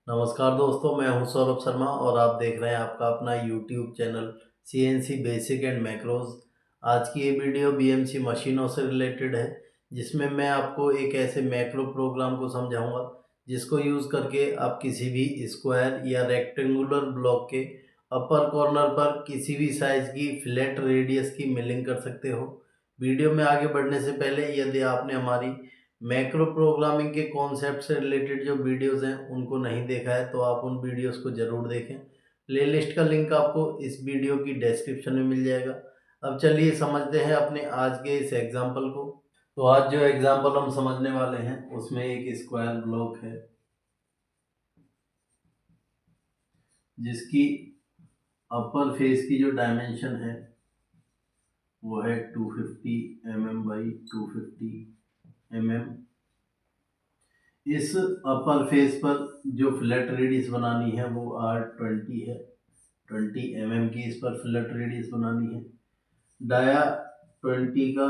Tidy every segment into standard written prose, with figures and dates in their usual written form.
नमस्कार दोस्तों, मैं हूं सौरभ शर्मा और आप देख रहे हैं आपका अपना YouTube channel CNC basic and macros. आज की ये वीडियो बीएमसी मशीनों से रिलेटेड है, जिसमें मैं आपको एक ऐसे मैक्रो प्रोग्राम को समझाऊंगा जिसको यूज़ करके आप किसी भी स्क्वायर या रेक्टेंगुलर ब्लॉक के अपर कॉर्नर पर किसी भी साइज की फ्लैट रेडियस की मिलिंग कर सकते हो। वीडियो में आगे बढ़ने से पहले यदि आपने हमारी मैक्रो प्रोग्रामिंग के कॉन्सेप्ट से रिलेटेड जो वीडियोस हैं उनको नहीं देखा है तो आप उन वीडियोस को ज़रूर देखें। प्लेलिस्ट का लिंक आपको इस वीडियो की डिस्क्रिप्शन में मिल जाएगा। अब चलिए समझते हैं अपने आज के इस एग्जाम्पल को। तो आज जो एग्जाम्पल हम समझने वाले हैं उसमें एक स्क्वायर ब्लॉक है जिसकी अपर फेस की जो डायमेंशन है वो है 250 mm बाई 250 mm। इस अपर फेस पर जो फ्लैट रेडियस बनानी है वो R20 है। 20 mm की इस पर फ्लैट रेडियस बनानी है। डाया 20 का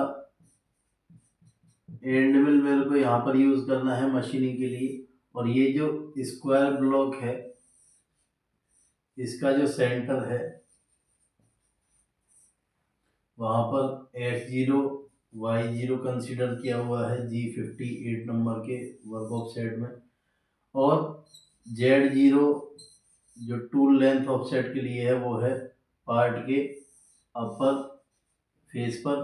एंड मिल मेरे को यहाँ पर यूज करना है मशीनिंग के लिए। और ये जो स्क्वायर ब्लॉक है इसका जो सेंटर है वहाँ पर H0 Y0 कंसीडर किया हुआ है G58 नंबर के वर्क ऑफ सेट में। और Z0 जो टूल लेंथ ऑफसेट के लिए है वो है पार्ट के अपर फेस पर।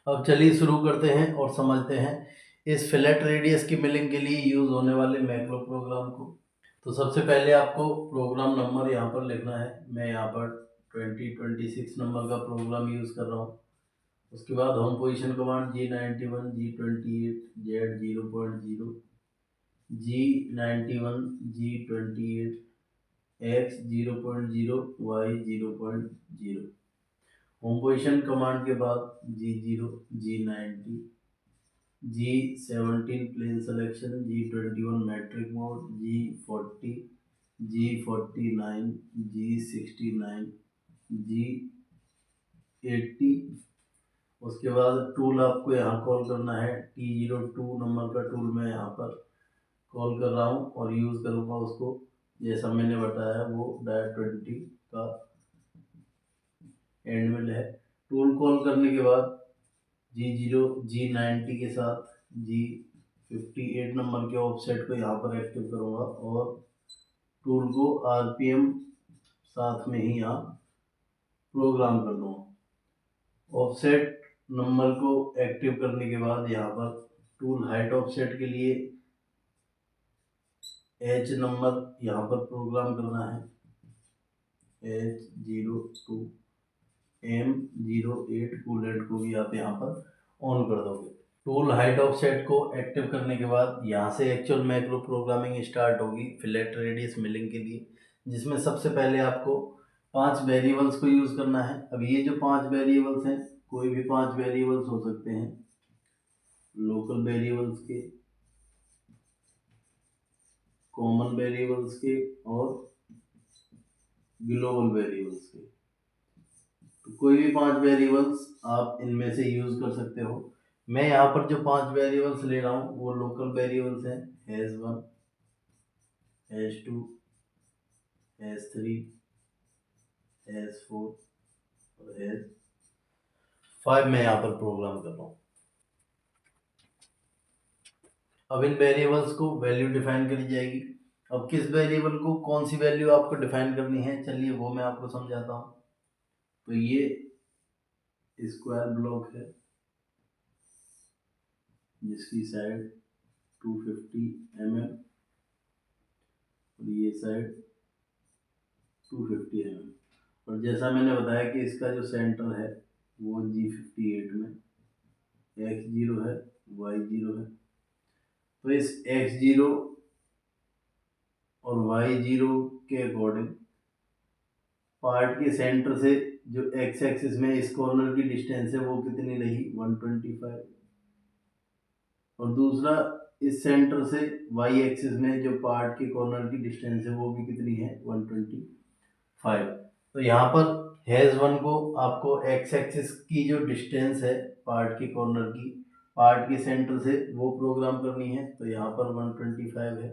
अब चलिए शुरू करते हैं और समझते हैं इस फ्लैट रेडियस की मिलिंग के लिए यूज होने वाले मैक्रो प्रोग्राम को। तो सबसे पहले आपको प्रोग्राम नंबर यहाँ पर लिखना है। मैं यहाँ पर 2026 नंबर का प्रोग्राम यूज कर रहा हूँ। उसके बाद home position command G91 G28 Z0.0 G91 G28 X 0.0 Y 0.0। Home position command के बाद G0 G90 G17 plane selection G21 matric mode G40 G49 G69 G80। उसके बाद टूल आपको यहाँ कॉल करना है T02 नंबर का टूल मैं यहाँ पर कॉल कर रहा हूँ और यूज़ करूँगा उसको जैसा मैंने बताया वो डाया 20 का एंड मिल है। टूल कॉल करने के बाद G0 G90 के साथ G58 नंबर के ऑफसेट को यहाँ पर एक्टिव करूँगा और टूल को RPM साथ में ही यहाँ प्रोग्राम कर दूँगा। ऑफसेट नंबर को एक्टिव करने के बाद यहाँ पर टूल हाइट ऑफसेट के लिए H नंबर यहाँ पर प्रोग्राम करना है H02 M08 कूलेंट को भी आप यहाँ पर ऑन कर दोगे। टूल हाइट ऑफसेट को एक्टिव करने के बाद यहाँ से एक्चुअल मैक्रो प्रोग्रामिंग स्टार्ट होगी फ्लैट रेडियस मिलिंग के लिए, जिसमें सबसे पहले आपको 5 वेरिएबल्स को यूज़ करना है। अब ये जो 5 वेरिएबल्स हैं कोई भी 5 वेरिएबल्स हो सकते हैं, लोकल वेरिएबल्स के, कॉमन वेरिएबल्स के और ग्लोबल वेरिएबल्स के। तो कोई भी 5 वेरिएबल्स आप इनमें से यूज़ कर सकते हो। मैं यहाँ पर जो 5 वेरिएबल्स ले रहा हूँ वो लोकल वेरिएबल्स हैं H1 H2 H3 H4 और H5 मैं यहाँ पर प्रोग्राम कर रहा हूँ। अब इन वेरिएबल्स को वैल्यू डिफाइन करी जाएगी। अब किस वेरिएबल को कौन सी वैल्यू आपको डिफाइन करनी है चलिए वो मैं आपको समझाता हूँ। तो ये स्क्वायर ब्लॉक है जिसकी साइड 250 mm और ये साइड 250 mm। और जैसा मैंने बताया कि इसका जो सेंटर है वो G58 में X0 है Y0 है। तो इस X0 और Y0 के अकॉर्डिंग पार्ट के सेंटर से जो X एक्सिस में इस कॉर्नर की डिस्टेंस है वो कितनी रही 125। और दूसरा इस सेंटर से Y एक्सिस में जो पार्ट के कॉर्नर की डिस्टेंस है वो भी कितनी है 125। तो यहाँ पर हेज वन को आपको X एक्सिस की जो डिस्टेंस है पार्ट के कॉर्नर की पार्ट के सेंटर से वो प्रोग्राम करनी है। तो यहाँ पर 125 है।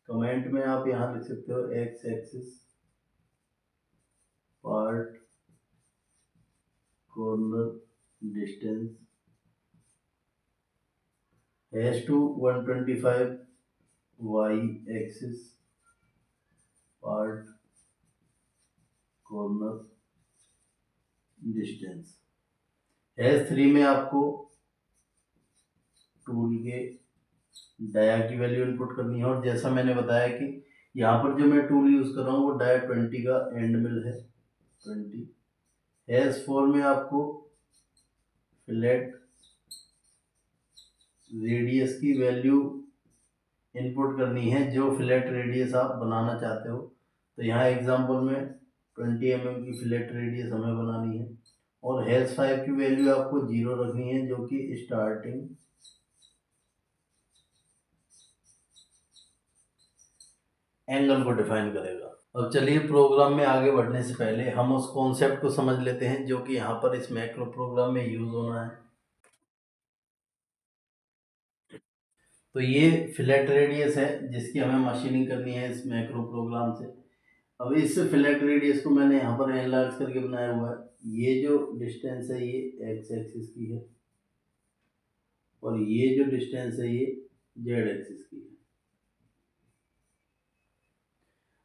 कमेंट में आप यहाँ लिख सकते हो X axis part corner distance hash two 125, Y axis part corner distance. Hash 3 में आपको टूल के डाया की वैल्यू इनपुट करनी है, और जैसा मैंने बताया कि यहाँ पर जो मैं टूल यूज कर रहा हूँ वो डाया 20 का एंड मिल है 20। हैश 4 में आपको फिलेट रेडियस की वैल्यू इनपुट करनी है, जो फिलेट रेडियस आप बनाना चाहते हो। तो यहाँ एग्जांपल में 20 mm की फिलेट रेडियस हमें बनानी है, और हैश 5 की वैल्यू आपको 0 रखनी है, जो कि स्टार्टिंग एंगल को डिफाइन करेगा। अब चलिए प्रोग्राम में आगे बढ़ने से पहले हम उस कॉन्सेप्ट को समझ लेते हैं जो कि यहाँ पर इस मैक्रो प्रोग्राम में यूज होना है। तो ये फिलेट रेडियस है जिसकी हमें मशीनिंग करनी है इस मैक्रो प्रोग्राम से। अब इस फिलेट रेडियस को मैंने यहाँ पर एनलार्ज करके बनाया हुआ है। ये जो डिस्टेंस है ये एक्स एक्सिस की है, और ये जो डिस्टेंस है ये जेड एक्सिस की है।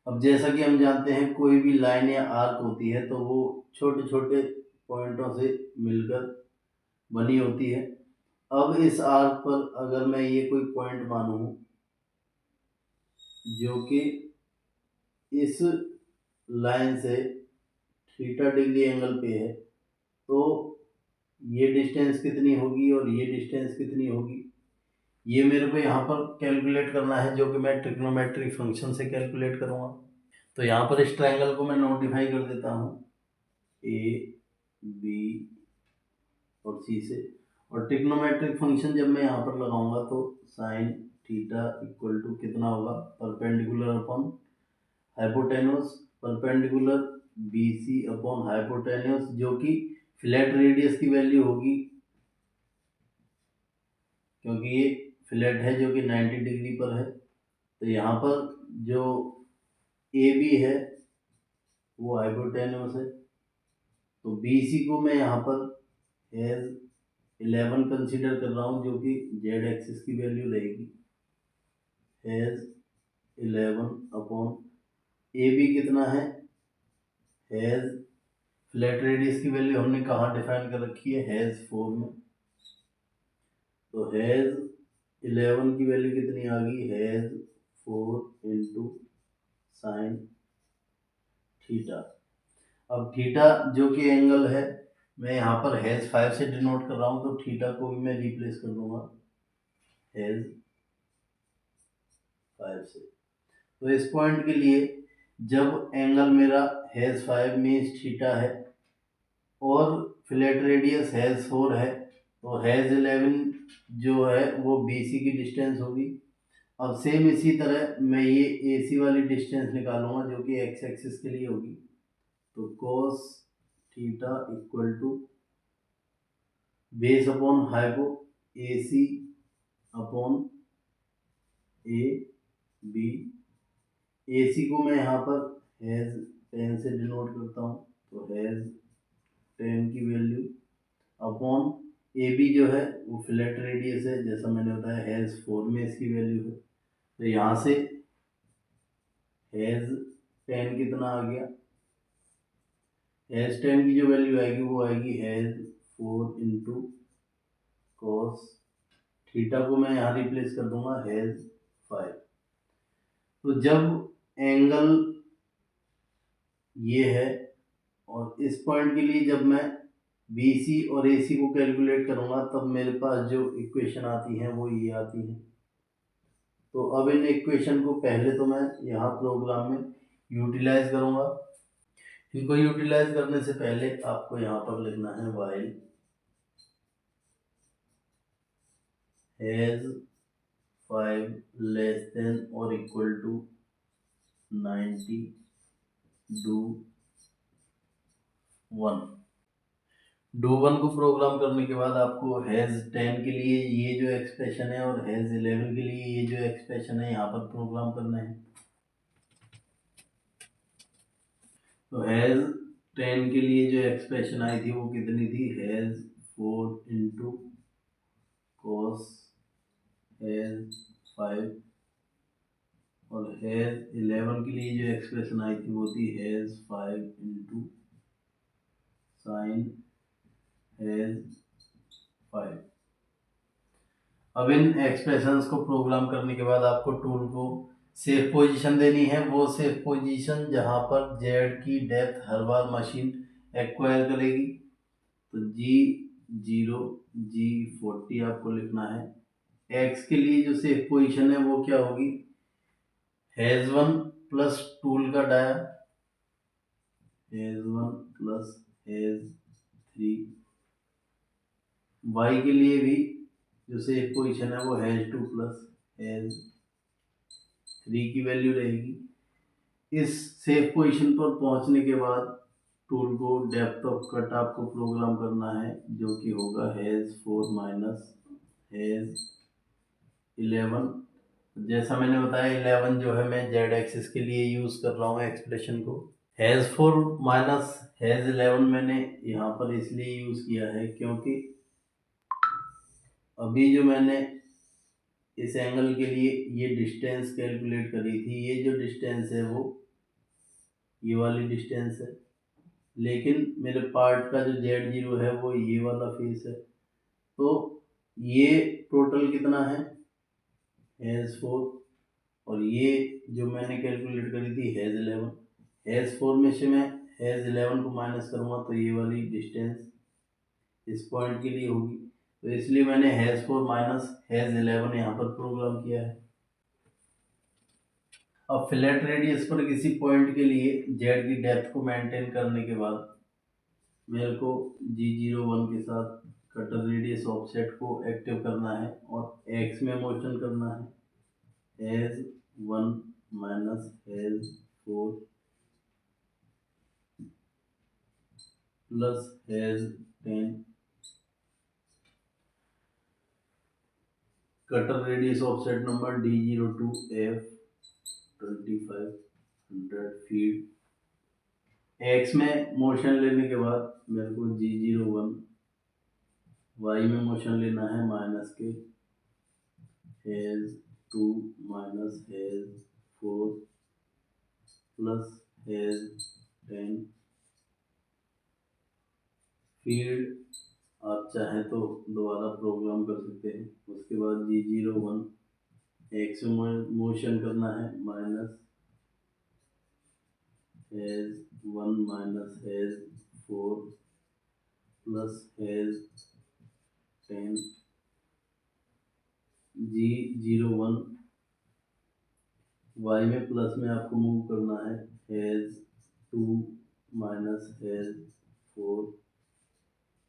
अब जैसा कि हम जानते हैं कोई भी लाइन या आर्क होती है तो वो छोटे छोटे पॉइंटों से मिलकर बनी होती है। अब इस आर्क पर अगर मैं ये कोई पॉइंट मानूं जो कि इस लाइन से थीटा डिग्री एंगल पे है, तो ये डिस्टेंस कितनी होगी और ये डिस्टेंस कितनी होगी, ये मेरे को यहाँ पर कैलकुलेट करना है, जो कि मैं ट्रिग्नोमेट्रिक फंक्शन से कैलकुलेट करूँगा। तो यहाँ पर इस ट्रायंगल को मैं नोटिफाई कर देता हूँ ए बी और सी से, और ट्रिग्नोमेट्रिक फंक्शन जब मैं यहाँ पर लगाऊंगा तो साइन थीटा इक्वल टू कितना होगा, perpendicular upon hypotenuse perpendicular B C upon hypotenuse, जो कि फ्लैट रेडियस की वैल्यू होगी, क्योंकि ये फ्लैट है जो कि 90 डिग्री पर है। तो यहाँ पर जो ए बी है वो हाइपोटेन्यूस है, तो बी सी को मैं यहाँ पर एज 11 कंसीडर कर रहा हूँ, जो कि जेड एक्सिस की वैल्यू रहेगी एज 11 अपॉन ए बी कितना है, हैज फ्लैट रेडियस की वैल्यू हमने कहाँ डिफाइन कर रखी है, हैज 4 में। तो हैज 11 की वैल्यू कितनी आ गई, हैज 4 इंटू साइन थीटा। अब थीटा जो कि एंगल है मैं यहाँ पर हैज 5 से डिनोट कर रहा हूँ, तो थीटा को भी मैं रिप्लेस कर दूंगा हैज 5 से। तो इस पॉइंट के लिए जब एंगल मेरा हैज 5 मीन्स थीटा है और फ्लैट रेडियस हैज 4 है, तो हैज 11 जो है वो बी सी की डिस्टेंस होगी। अब सेम इसी तरह मैं ये ए सी वाली डिस्टेंस निकालूंगा जो कि एक्स एक्सिस के लिए होगी। तो cos theta equal to base upon hypo A C upon A B. A C को मैं यहाँ पर हैज 10 से डिनोट करता हूँ, तो हैज 10 की वैल्यू अपॉन ए बी जो है वो फ्लैट रेडियस है, जैसा मैंने बताया हैज 4 में इसकी वैल्यू है। तो यहाँ से हैज 10 कितना आ गया, हैज 10 की जो वैल्यू आएगी वो आएगी हैज 4 इंटू कॉस थीटा को मैं यहाँ रिप्लेस कर दूंगा हैज 5। तो जब एंगल ये है और इस पॉइंट के लिए जब मैं बी सी और ए सी को कैलकुलेट करूंगा तब मेरे पास जो इक्वेशन आती है वो ये आती है। तो अब इन इक्वेशन को पहले तो मैं यहाँ प्रोग्राम में यूटिलाइज करूंगा। इनको यूटिलाइज करने से पहले आपको यहाँ पर लिखना है वाइल हैज 5 लेस देन और equal to 90 do 1। Do one को प्रोग्राम करने के बाद आपको हैज़ 10 के लिए ये जो एक्सप्रेशन है और हैज़ 11 के लिए ये जो एक्सप्रेशन है यहाँ पर प्रोग्राम करना है। तो हैज़ 10 के लिए जो एक्सप्रेशन आई थी वो कितनी थी, हैज़ 4 इंटू कॉस हैज़ 5, और हैज़ 11 के लिए जो एक्सप्रेशन आई थी वो थी हैज़ 5 इंटू साइन हैज़ 5। अब इन एक्सप्रेशंस को प्रोग्राम करने के बाद आपको टूल को सेफ पोजीशन देनी है। वो सेफ पोजीशन जहां पर जेड की डेप्थ हर बार मशीन एक्वायर करेगी। तो G0 G40 आपको लिखना है। एक्स के लिए जो सेफ पोजीशन है वो क्या होगी, हैज 1 प्लस टूल का dia, hash 1 plus hash 3। Y के लिए भी जो सेफ पोजीशन है वो हैज 2 प्लस हैज 3 की वैल्यू रहेगी। इस सेफ पोजीशन पर पहुंचने के बाद टूल को डेप्थ ऑफ कट आपको प्रोग्राम करना है, जो कि होगा हैज 4 माइनस हैज 11। जैसा मैंने बताया 11 जो है मैं जेड एक्सिस के लिए यूज कर रहा हूँ एक्सप्रेशन को। हैज 4 माइनस हैज 11 मैंने यहाँ पर इसलिए यूज किया है क्योंकि अभी जो मैंने इस एंगल के लिए ये डिस्टेंस कैलकुलेट करी थी, ये जो डिस्टेंस है वो ये वाली डिस्टेंस है, लेकिन मेरे पार्ट का जो Z0 है वो ये वाला फेस है। तो ये टोटल कितना है, हैज 4, और ये जो मैंने कैलकुलेट करी थी हैज 11। हैज 4 में से मैं हैज 11 को माइनस करूँगा तो ये वाली डिस्टेंस इस पॉइंट के लिए होगी। तो इसलिए मैंने हैज 4 माइनस हैज 11 यहाँ पर प्रोग्राम किया है। अब फ्लैट रेडियस पर किसी पॉइंट के लिए जेड की डेप्थ को मेंटेन करने के बाद मेरे को G01 के साथ कटर रेडियस ऑफसेट को एक्टिव करना है और एक्स में मोशन करना है। Has 1 minus hash 4 plus hash 10। Cutter radius offset number D02 F 2500 feet. X में मोशन लेने के बाद मेरे को G01 वाई में मोशन लेना है माइनस के has 2 minus hash 4 plus hash 10 field. आप चाहें तो दोबारा प्रोग्राम कर सकते हैं। उसके बाद G01 एक्स में मोशन करना है minus hash 1 minus hash 4 plus hash 10। G01 Y में प्लस में आपको मूव करना है hash 2 minus hash 4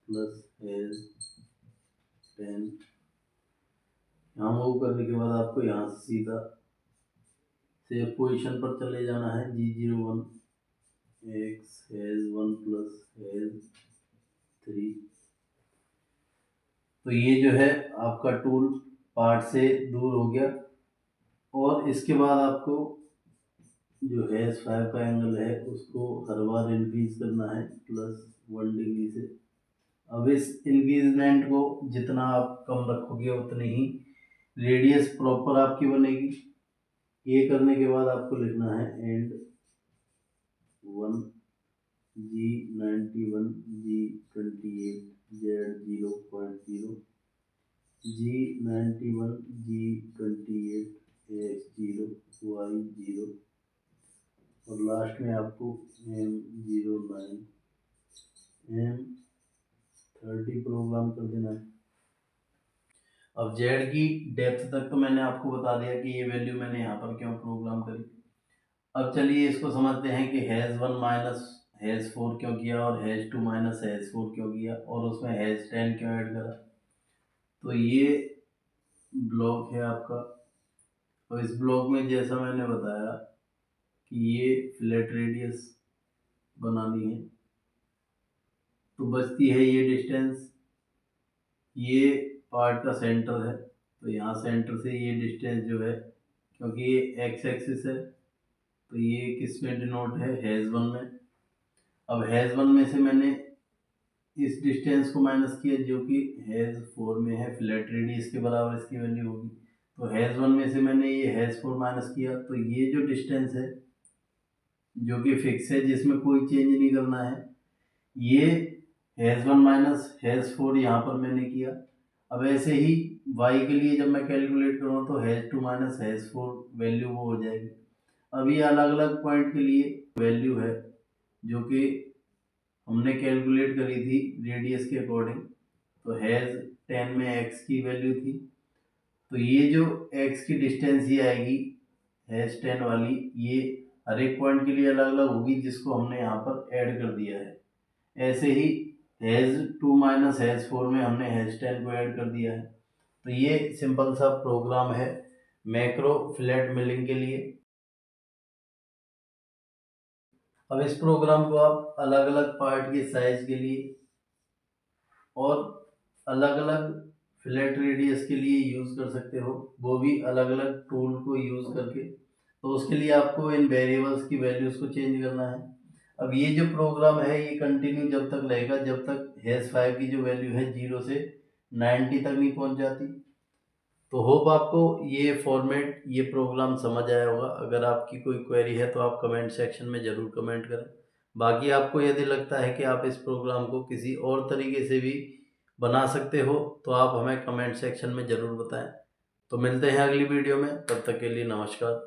plus hash 10। यहाँ मूव करने के बाद आपको यहाँ से सीधा सेफ पोजीशन पर चले जाना है। G01 x has 1 plus hash 3। तो ये जो है आपका टूल पार्ट से दूर हो गया, और इसके बाद आपको जो हैज 5 का एंगल है उसको हर बार इंक्रीज करना है +1 डिग्री से। अब इस इंक्रीजमेंट को जितना आप कम रखोगे उतनी ही रेडियस प्रॉपर आपकी बनेगी। ये करने के बाद आपको लिखना है and 1 G91 G28 Z0.0 G91 G28 X0 Y0, और लास्ट में आपको M09 M30 प्रोग्राम कर देना है। अब जेड की डेप्थ तक तो मैंने आपको बता दिया कि ये वैल्यू मैंने यहाँ पर क्यों प्रोग्राम करी। अब चलिए इसको समझते हैं कि हैज़ 1 माइनस हैज़ 4 क्यों किया, और हैज़ 2 माइनस हैज़ 4 क्यों किया, और उसमें हैज़ 10 क्यों ऐड करा। तो ये ब्लॉक है आपका। तो इस ब्लॉक में जैसा मैंने बताया कि ये फ्लैट रेडियस बनानी है। तो बचती है ये डिस्टेंस, ये पार्ट का सेंटर है, तो यहाँ सेंटर से ये डिस्टेंस जो है, क्योंकि ये एक्स एक्सिस है, तो ये किस में डिनोट है, हैज़ वन में। अब हैज़ वन में से मैंने इस डिस्टेंस को माइनस किया जो कि हैज़ फोर में है, फ्लैट रेडियस के बराबर इसकी वैल्यू होगी। तो हैज़ वन में से मैंने ये हैज़ फोर माइनस किया, तो ये जो डिस्टेंस है जो कि फिक्स है, जिसमें कोई चेंज नहीं करना है, ये has one minus hash four यहाँ पर मैंने किया। अब ऐसे ही y के लिए जब मैं कैलकुलेट करूँ तो hash two minus hash four value वो हो जाएगी। अब ये अलग अलग पॉइंट के लिए वैल्यू है जो कि हमने कैलकुलेट करी थी रेडियस के अकॉर्डिंग। तो हैज़ 10 में x की वैल्यू थी, तो ये जो x की डिस्टेंस ये आएगी हैज़ 10 वाली, ये हर एक पॉइंट के लिए अलग अलग होगी, जिसको हमने यहाँ पर ऐड कर दिया है। ऐसे ही hash two minus hash four में हमने हैज़ 10 को ऐड कर दिया है। तो ये सिंपल सा प्रोग्राम है मैक्रो फ्लैट मिलिंग के लिए। अब इस प्रोग्राम को आप अलग अलग पार्ट के साइज के लिए और अलग अलग फ्लैट रेडियस के लिए यूज़ कर सकते हो, वो भी अलग अलग टूल को यूज़ करके। तो उसके लिए आपको इन वेरिएबल्स की वैल्यूज़ को चेंज करना है। अब ये जो प्रोग्राम है ये कंटिन्यू जब तक रहेगा जब तक हैश फाइव की जो वैल्यू है 0 से 90 तक नहीं पहुंच जाती। तो होप आपको ये फॉर्मेट ये प्रोग्राम समझ आया होगा। अगर आपकी कोई क्वेरी है तो आप कमेंट सेक्शन में ज़रूर कमेंट करें। बाकी आपको यदि लगता है कि आप इस प्रोग्राम को किसी और तरीके से भी बना सकते हो तो आप हमें कमेंट सेक्शन में ज़रूर बताएं। तो मिलते हैं अगली वीडियो में, तब तक के लिए नमस्कार।